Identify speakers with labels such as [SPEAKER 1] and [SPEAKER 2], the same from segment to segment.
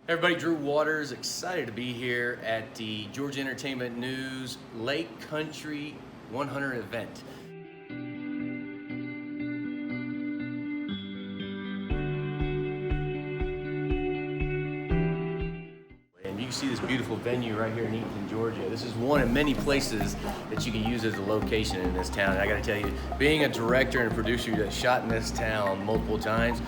[SPEAKER 1] Everybody, Drew Waters, excited to be here at the Georgia Entertainment News Lake Country 100 event. And you can see this beautiful venue right here in Eatonton, Georgia. This is one of many places that you can use as a location in this town. And I gotta tell you, being a director and a producer that shot in this town multiple times,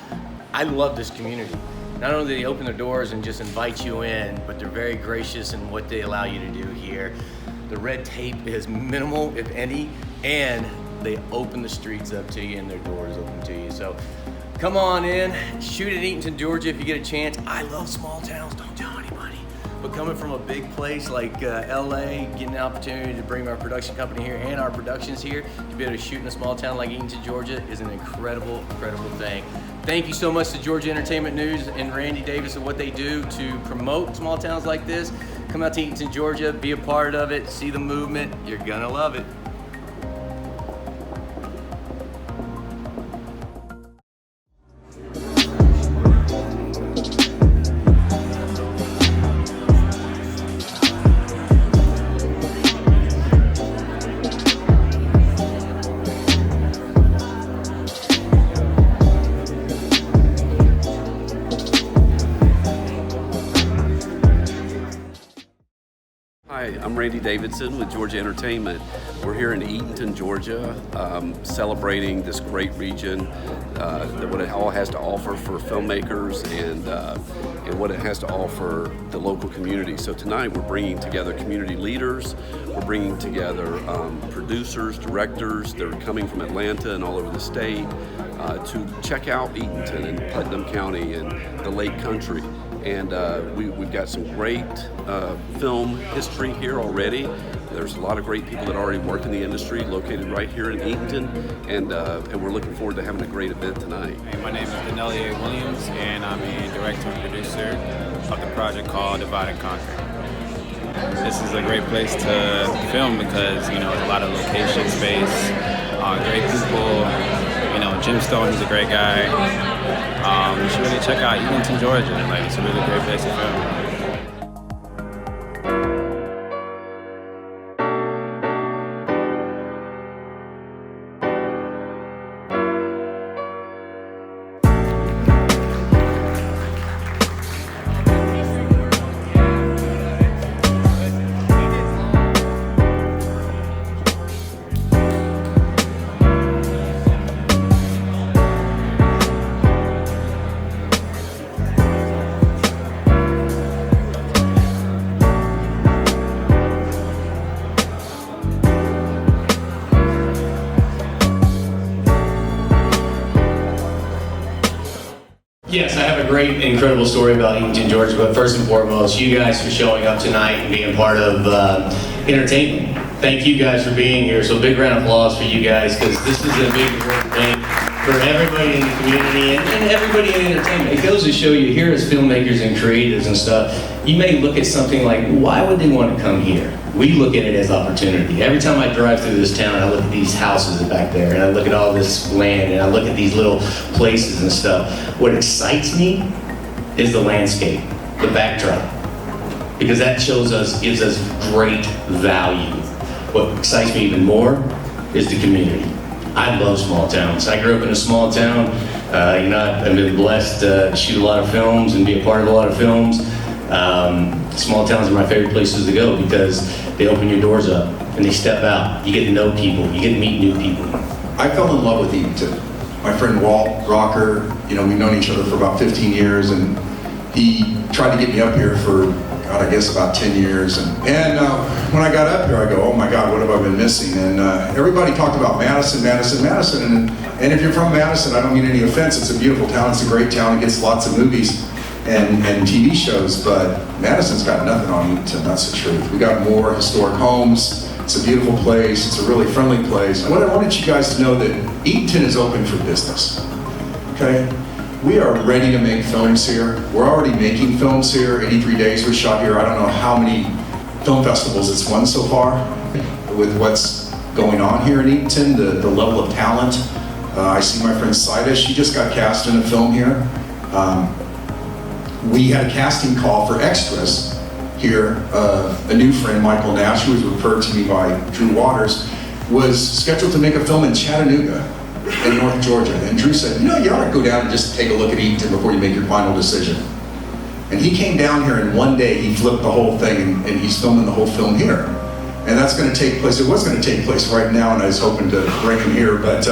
[SPEAKER 1] I love this community. Not only do they open their doors and just invite you in, but they're very gracious in what they allow you to do here. The red tape is minimal, if any, and they open the streets up to you and their doors open to you. So come on in, shoot at Eatonton, Georgia if you get a chance. I love small towns, don't tell anybody. But coming from a big place like LA, getting the opportunity to bring our production company here and our productions here, to be able to shoot in a small town like Eatonton, Georgia is an incredible, incredible thing. Thank you so much to Georgia Entertainment News and Randy Davis and what they do to promote small towns like this. Come out to Eatonton, Georgia, be a part of it, see the movement, you're gonna love it.
[SPEAKER 2] Hi, I'm Randy Davidson with Georgia Entertainment. We're here in Eatonton, Georgia, celebrating this great region, what it all has to offer for filmmakers and what it has to offer the local community. So tonight we're bringing together community leaders, we're bringing together producers, directors that are coming from Atlanta and all over the state to check out Eatonton and Putnam County and the Lake Country. And we've got some great film history here already. There's a lot of great people that already work in the industry located right here in Eatonton, and we're looking forward to having a great event tonight.
[SPEAKER 3] Hey, my name is Denelia Williams, and I'm a director and producer of the project called Divide and Conquer. This is a great place to film because, you know, there's a lot of location space, great people. You know, Jim Stone is a great guy. You should really check out Eatonton, Georgia. Like, it's a really great place to film.
[SPEAKER 1] Yes, I have a great, incredible story about Eatonton, Georgia, but first and foremost, you guys for showing up tonight and being part of entertainment. Thank you guys for being here. So big round of applause for you guys, because this is a big important thing for everybody in the community and everybody in entertainment. It goes to show you here as filmmakers and creatives and stuff, you may look at something like, why would they want to come here? We look at it as opportunity. Every time I drive through this town, I look at these houses back there, and I look at all this land, and I look at these little places and stuff. What excites me is the landscape, the backdrop, because that gives us great value. What excites me even more is the community. I love small towns. I grew up in a small town. I've been blessed to shoot a lot of films and be a part of a lot of films. Small towns are my favorite places to go because they open your doors up and they step out. You get to know people. You get to meet new people.
[SPEAKER 4] I fell in love with Eatonton. My friend Walt Rocker, we've known each other for about 15 years, and he tried to get me up here for, God, I guess about 10 years. And when I got up here, I go, oh my God, what have I been missing? And everybody talked about Madison, Madison, Madison. And if you're from Madison, I don't mean any offense, it's a beautiful town, it's a great town, it gets lots of movies and TV shows, but Madison's got nothing on Eatonton, that's the truth. We got more historic homes, it's a beautiful place, it's a really friendly place. And what I wanted you guys to know that Eatonton is open for business, okay? We are ready to make films here. We're already making films here. 83 Days was shot here. I don't know how many film festivals it's won so far. With what's going on here in Eatonton, the level of talent. I see my friend Saida, she just got cast in a film here. we had a casting call for extras here. A new friend, Michael Nash, who was referred to me by Drew Waters, was scheduled to make a film in Chattanooga in North Georgia. And Drew said, you know, you ought to go down and just take a look at Eatonton before you make your final decision. And he came down here, and one day he flipped the whole thing, and he's filming the whole film here. And that's going to take place, it was going to take place right now, and I was hoping to bring him here, but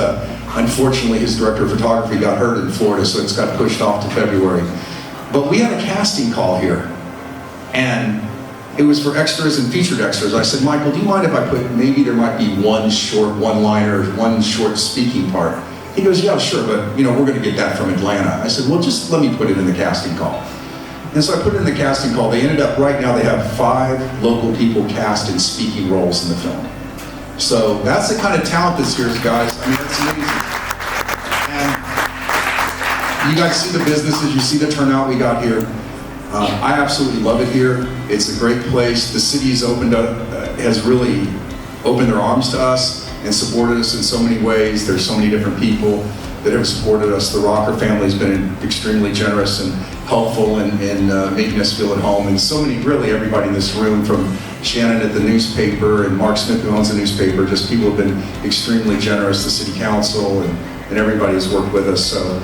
[SPEAKER 4] unfortunately his director of photography got hurt in Florida, so it's got pushed off to February. But we had a casting call here, and it was for extras and featured extras. I said, Michael, do you mind if I put, maybe there might be one short one-liner, one short speaking part? He goes, yeah, sure, but you know, we're going to get that from Atlanta. I said, well, just let me put it in the casting call. And so I put it in the casting call. They ended up, right now they have 5 local people cast in speaking roles in the film. So that's the kind of talent that's here, guys. I mean, that's amazing. And you guys see the businesses, you see the turnout we got here. I absolutely love it here. It's a great place. The city's opened up, has really opened their arms to us and supported us in so many ways. There's so many different people that have supported us. The Rocker family's been extremely generous and helpful in making us feel at home. And so many, really everybody in this room, from Shannon at the newspaper and Mark Smith, who owns the newspaper, just people have been extremely generous. The city council and everybody has worked with us. So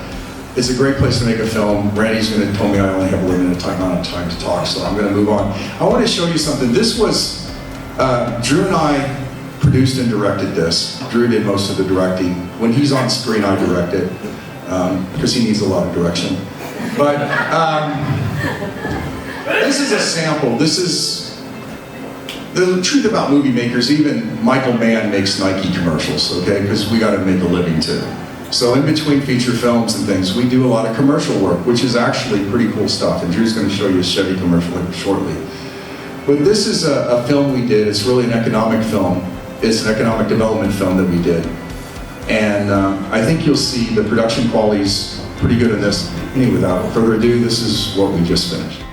[SPEAKER 4] it's a great place to make a film. Randy's going to tell me I only have a limited amount of time to talk, so I'm going to move on. I want to show you something. This was, Drew and I produced and directed this. Drew did most of the directing. When he's on screen, I direct it, because he needs a lot of direction. But this is a sample. This is the truth about movie makers. Even Michael Mann makes Nike commercials, okay? Because we got to make a living too. So in between feature films and things, we do a lot of commercial work, which is actually pretty cool stuff. And Drew's going to show you a Chevy commercial shortly. But this is a film we did. It's really an economic film. It's an economic development film that we did. And I think you'll see the production quality's pretty good in this. Anyway, without further ado, this is what we just finished.